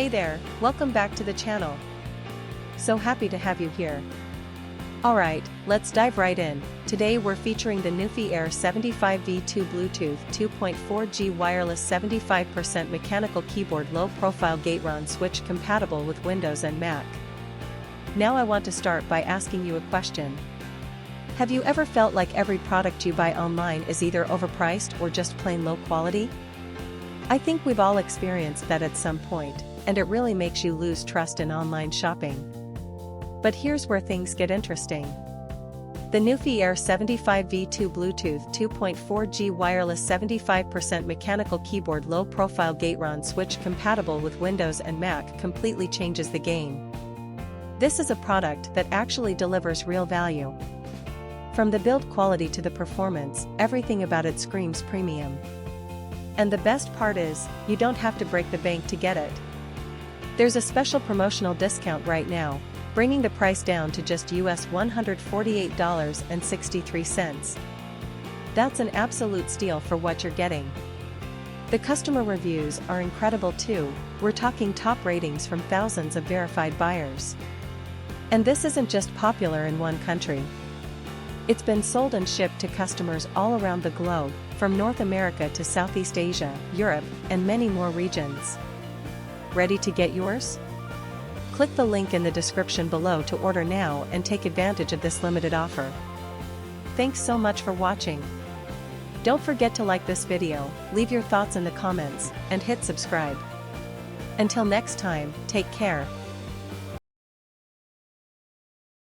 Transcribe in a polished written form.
Hey there, welcome back to the channel. So happy to have you here. Alright, let's dive right in. Today we're featuring the Nuphy Air75 V2 Bluetooth 2.4G wireless 75% mechanical keyboard low-profile Gateron switch compatible with Windows and Mac. Now I want to start by asking you a question. Have you ever felt like every product you buy online is either overpriced or just plain low quality? I think we've all experienced that at some point, and it really makes you lose trust in online shopping. But here's where things get interesting. The Nuphy Air75 V2 Bluetooth 2.4G wireless 75% mechanical keyboard low-profile Gateron switch compatible with Windows and Mac completely changes the game. This is a product that actually delivers real value. From the build quality to the performance, everything about it screams premium. And the best part is, you don't have to break the bank to get it. There's a special promotional discount right now, bringing the price down to just US $148.63. That's an absolute steal for what you're getting. The customer reviews are incredible too, we're talking top ratings from thousands of verified buyers. And this isn't just popular in one country. It's been sold and shipped to customers all around the globe, from North America to Southeast Asia, Europe, and many more regions. Ready to get yours? Click the link in the description below to order now and take advantage of this limited offer. Thanks so much for watching. Don't forget to like this video, leave your thoughts in the comments, and hit subscribe. Until next time, take care.